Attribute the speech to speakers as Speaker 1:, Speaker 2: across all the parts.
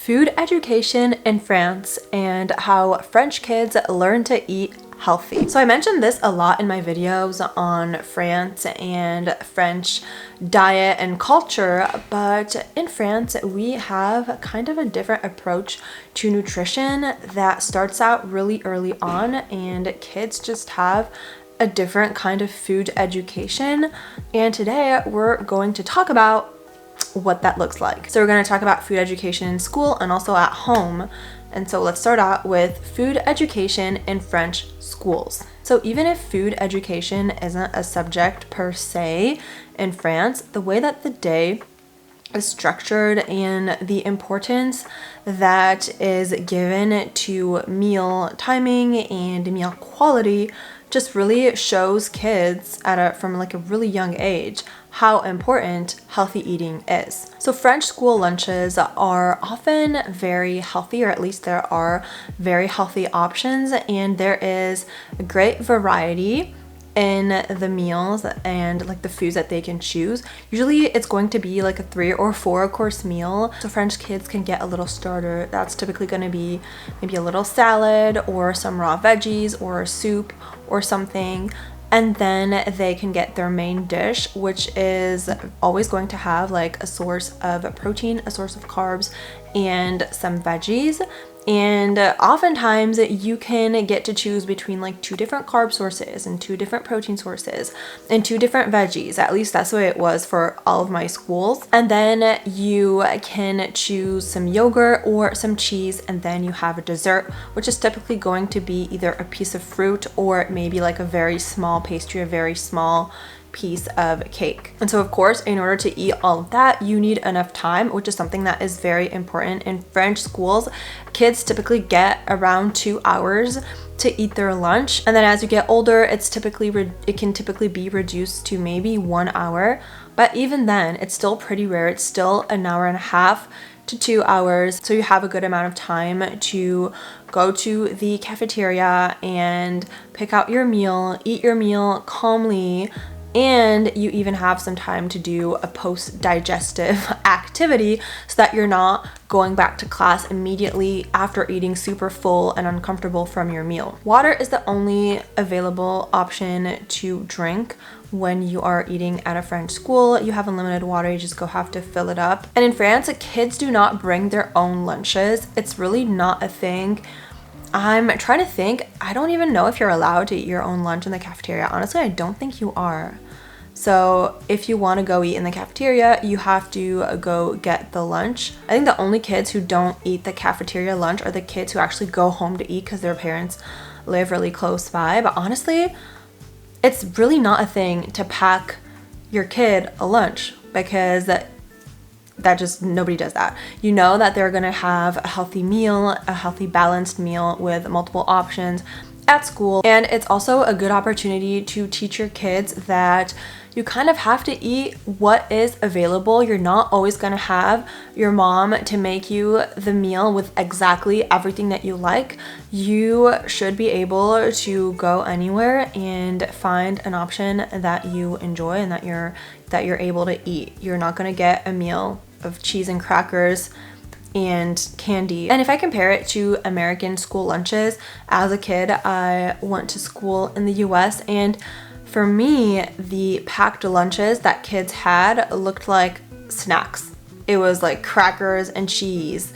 Speaker 1: Food education in France and how French kids learn to eat healthy. So I mentioned this a lot in my videos on France and French diet and culture, but in France we have kind of a different approach to nutrition that starts out really early on, and kids just have a different kind of food education. And today we're going to talk about what that looks like. So we're going to talk about food education in school and also at home. And so let's start out with food education in French schools. So even if food education isn't a subject per se in France, the way that the day is structured and the importance that is given to meal timing and meal quality just really shows kids from like a really young age how important healthy eating is. So French school lunches are often very healthy, or at least there are very healthy options, and there is a great variety in the meals and like the foods that they can choose. Usually it's going to be like a 3 or 4 course meal. So French kids can get a little starter. That's typically going to be maybe a little salad or some raw veggies or soup or something. And then they can get their main dish, which is always going to have like a source of protein, a source of carbs, and some veggies. And oftentimes you can get to choose between like 2 different carb sources and 2 different protein sources and 2 different veggies. At least that's the way it was for all of my schools. And then you can choose some yogurt or some cheese, and then you have a dessert, which is typically going to be either a piece of fruit or maybe like a very small pastry, a very small piece of cake. And so of course, in order to eat all of that, you need enough time, which is something that is very important. In French schools, kids typically get around 2 hours to eat their lunch, and then as you get older, it can typically be reduced to maybe 1 hour, but even then it's still pretty rare. It's still an hour and a half to 2 hours, so you have a good amount of time to go to the cafeteria and pick out your meal, eat your meal calmly, and you even have some time to do a post-digestive activity so that you're not going back to class immediately after eating super full and uncomfortable from your meal. Water is the only available option to drink when you are eating at a French school. You have unlimited water, you just have to fill it up. And in France, kids do not bring their own lunches. It's really not a thing. I'm trying to think. I don't even know if you're allowed to eat your own lunch in the cafeteria. Honestly, I don't think you are. So if you want to go eat in the cafeteria, you have to go get the lunch. I think the only kids who don't eat the cafeteria lunch are the kids who actually go home to eat because their parents live really close by. But honestly, it's really not a thing to pack your kid a lunch, because that just, nobody does that. You know that they're gonna have a healthy meal, a healthy balanced meal with multiple options at school. And it's also a good opportunity to teach your kids that you kind of have to eat what is available. You're not always gonna have your mom to make you the meal with exactly everything that you like. You should be able to go anywhere and find an option that you enjoy and that you're able to eat. You're not gonna get a meal of cheese and crackers and candy. And if I compare it to American school lunches, as a kid, I went to school in the US, and for me, the packed lunches that kids had looked like snacks. It was like crackers and cheese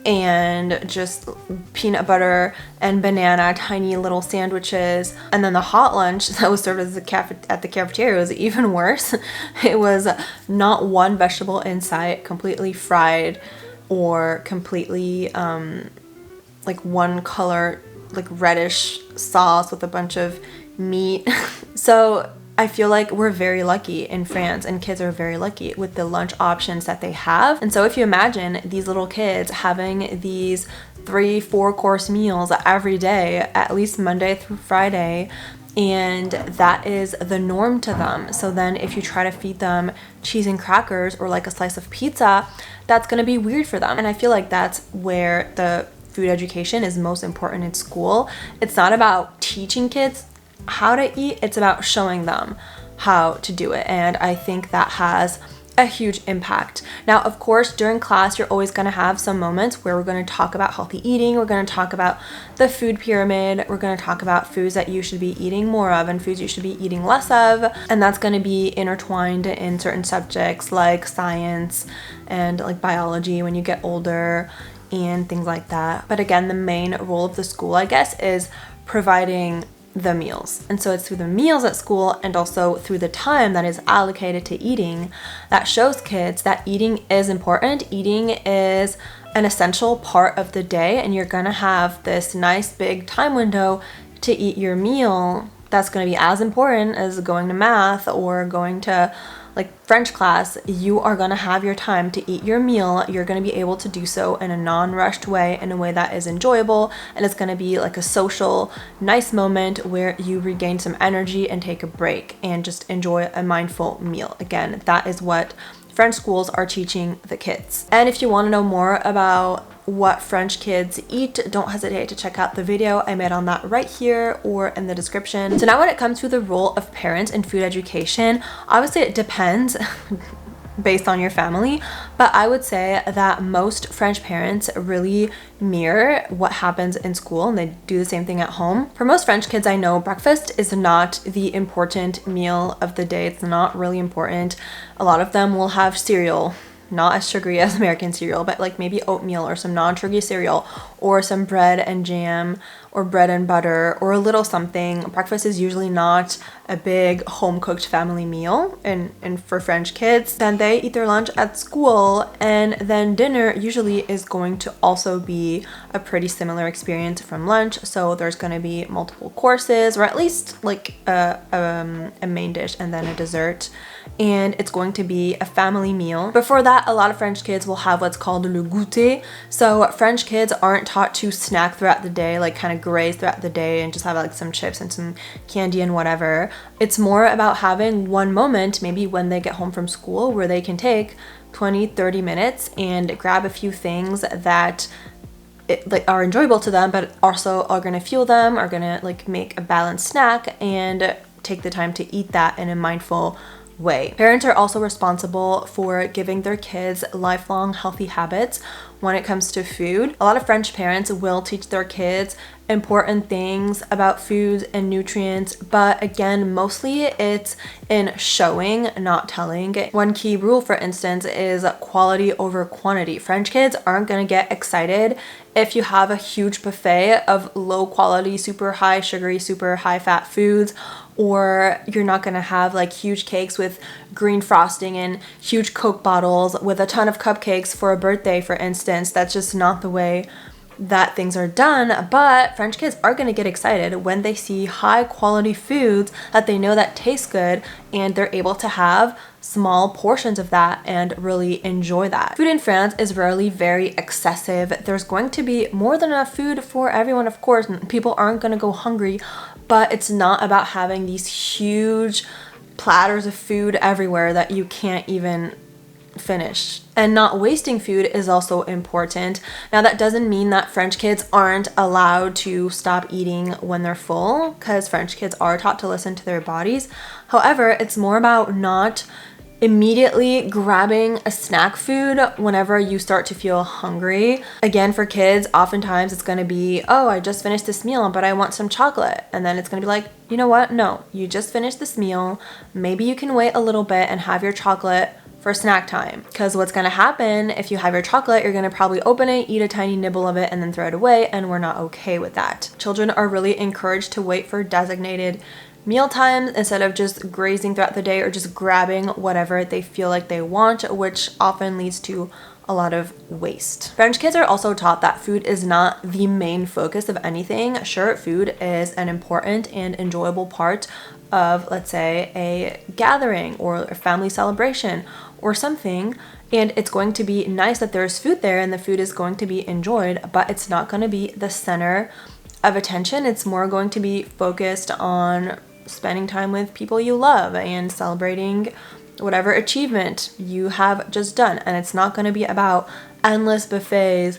Speaker 1: and just peanut butter and banana, tiny little sandwiches. And then the hot lunch that was served at the cafeteria was even worse. It was not one vegetable in sight, completely fried, or completely like one color, like reddish sauce with a bunch of meat. So I feel like we're very lucky in France, and kids are very lucky with the lunch options that they have. And so if you imagine these little kids having these 3-4 course meals every day, at least Monday through Friday, and that is the norm to them. So then if you try to feed them cheese and crackers or like a slice of pizza, that's going to be weird for them. And I feel like that's where the food education is most important in school. It's not about teaching kids how to eat, it's about showing them how to do it. And I think that has a huge impact. Now, of course, during class, you're always going to have some moments where we're going to talk about healthy eating. We're going to talk about the food pyramid. We're going to talk about foods that you should be eating more of and foods you should be eating less of. And that's going to be intertwined in certain subjects like science and like biology when you get older and things like that. But again, the main role of the school, I guess, is providing the meals. And so it's through the meals at school and also through the time that is allocated to eating that shows kids that eating is important. Eating is an essential part of the day, and you're gonna have this nice big time window to eat your meal that's gonna be as important as going to math or going to like French class. You are gonna have your time to eat your meal. You're gonna be able to do so in a non-rushed way, in a way that is enjoyable, and it's gonna be like a social, nice moment where you regain some energy and take a break and just enjoy a mindful meal. Again, that is what French schools are teaching the kids. And if you want to know more about what French kids eat, don't hesitate to check out the video I made on that right here or in the description. So now when it comes to the role of parents in food education, obviously it depends based on your family, but I would say that most French parents really mirror what happens in school and they do the same thing at home. For most French kids I know, breakfast is not the important meal of the day. It's not really important. A lot of them will have cereal, not as sugary as American cereal, but like maybe oatmeal or some non-sugary cereal or some bread and jam or bread and butter or a little something. Breakfast is usually not a big home-cooked family meal, and for French kids, then they eat their lunch at school, and then dinner usually is going to also be a pretty similar experience from lunch. So there's going to be multiple courses, or at least like a main dish and then a dessert, and it's going to be a family meal. Before that, a lot of French kids will have what's called le goûter. So French kids aren't taught to snack throughout the day, like kind of graze throughout the day and just have like some chips and some candy and whatever. It's more about having one moment, maybe when they get home from school, where they can take 20-30 minutes and grab a few things that are enjoyable to them, but also are going to fuel them, are going to like make a balanced snack, and take the time to eat that in a mindful way. Parents are also responsible for giving their kids lifelong healthy habits when it comes to food. A lot of French parents will teach their kids important things about foods and nutrients, but again, mostly it's in showing, not telling. One key rule, for instance, is quality over quantity. French kids aren't going to get excited if you have a huge buffet of low quality, super high sugary, super high fat foods, or you're not going to have like huge cakes with green frosting and huge Coke bottles with a ton of cupcakes for a birthday, for instance. That's just not the way that things are done. But French kids are going to get excited when they see high quality foods that they know that taste good, and they're able to have small portions of that and really enjoy that. Food in France is rarely very excessive. There's going to be more than enough food for everyone, of course. People aren't going to go hungry, but it's not about having these huge platters of food everywhere that you can't even finish. And not wasting food is also important. Now, that doesn't mean that French kids aren't allowed to stop eating when they're full, because French kids are taught to listen to their bodies. However, it's more about not immediately grabbing a snack food whenever you start to feel hungry. Again, for kids, oftentimes it's going to be, oh, I just finished this meal, but I want some chocolate. And then it's going to be like, you know what? No, you just finished this meal. Maybe you can wait a little bit and have your chocolate for snack time. Because what's going to happen if you have your chocolate, you're going to probably open it, eat a tiny nibble of it, and then throw it away, and we're not okay with that. Children are really encouraged to wait for designated meal times instead of just grazing throughout the day or just grabbing whatever they feel like they want, which often leads to a lot of waste. French kids are also taught that food is not the main focus of anything. Sure, food is an important and enjoyable part of, let's say, a gathering or a family celebration or something, and it's going to be nice that there's food there and the food is going to be enjoyed, but it's not going to be the center of attention. It's more going to be focused on spending time with people you love and celebrating whatever achievement you have just done. And it's not going to be about endless buffets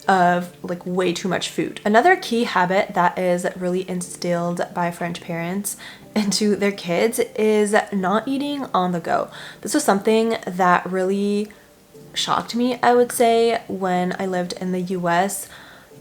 Speaker 1: of like way too much food. Another key habit that is really instilled by French parents into their kids is not eating on the go. This was something that really shocked me, I would say, when I lived in the US.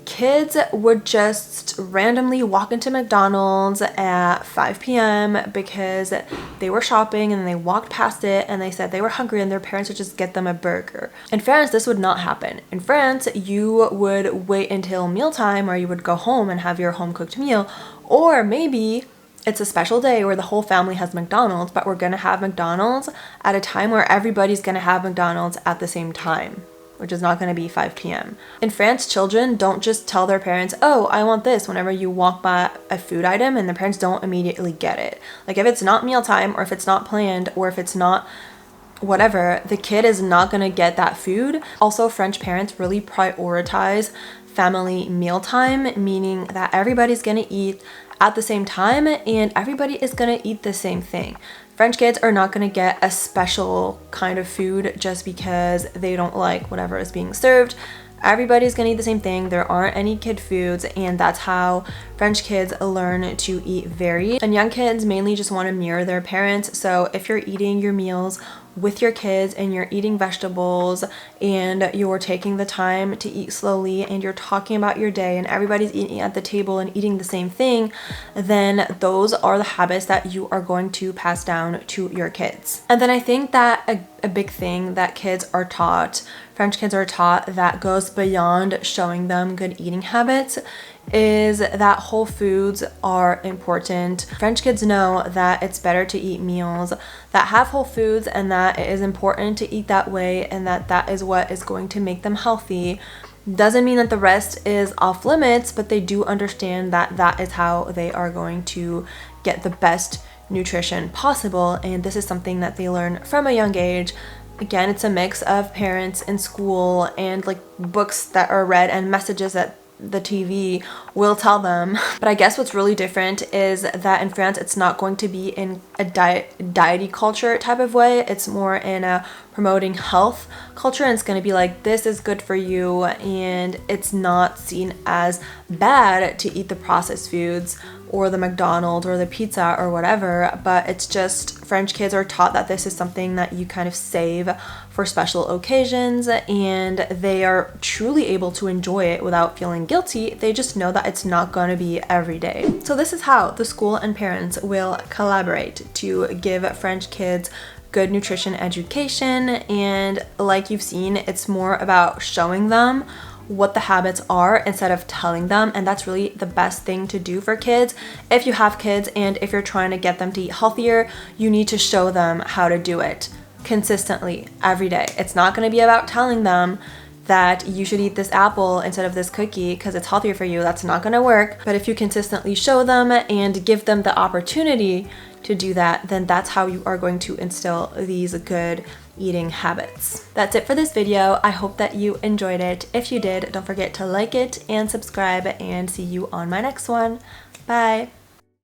Speaker 1: Kids would just randomly walk into McDonald's at 5 p.m. because they were shopping and they walked past it and they said they were hungry and their parents would just get them a burger. In France, this would not happen. In France, you would wait until mealtime, or you would go home and have your home cooked meal, or maybe it's a special day where the whole family has McDonald's, but we're gonna have McDonald's at a time where everybody's gonna have McDonald's at the same time, which is not going to be 5 p.m. In France, children don't just tell their parents, oh, I want this, whenever you walk by a food item, and the parents don't immediately get it. Like if it's not mealtime, or if it's not planned, or if it's not whatever, the kid is not going to get that food. Also, French parents really prioritize family mealtime, meaning that everybody's going to eat at the same time and everybody is going to eat the same thing. French kids are not going to get a special kind of food just because they don't like whatever is being served. Everybody's going to eat the same thing. There aren't any kid foods, and that's how French kids learn to eat varied. And young kids mainly just want to mirror their parents. So if you're eating your meals with your kids and you're eating vegetables and you're taking the time to eat slowly and you're talking about your day and everybody's eating at the table and eating the same thing, then those are the habits that you are going to pass down to your kids. And then I think that a big thing that French kids are taught that goes beyond showing them good eating habits is that whole foods are important. French kids know that it's better to eat meals that have whole foods and that it is important to eat that way and that is what is going to make them healthy. Doesn't mean that the rest is off limits, but they do understand that that is how they are going to get the best nutrition possible, and this is something that they learn from a young age. Again, it's a mix of parents and school and like books that are read and messages that the TV will tell them. But I guess what's really different is that in France, it's not going to be in a diety culture type of way. It's more in a promoting health culture, and it's going to be like, this is good for you, and it's not seen as bad to eat the processed foods or the McDonald's or the pizza or whatever, but it's just French kids are taught that this is something that you kind of save for special occasions, and they are truly able to enjoy it without feeling guilty. They just know that it's not going to be every day. So this is how the school and parents will collaborate to give French kids good nutrition education, and like you've seen, it's more about showing them what the habits are instead of telling them, and that's really the best thing to do for kids. If you have kids and if you're trying to get them to eat healthier, you need to show them how to do it consistently every day. It's not going to be about telling them that you should eat this apple instead of this cookie because it's healthier for you. That's not going to work. But if you consistently show them and give them the opportunity to do that, then that's how you are going to instill these good eating habits. That's it for this video. I hope that you enjoyed it. If you did, don't forget to like it and subscribe, and see you on my next one. Bye.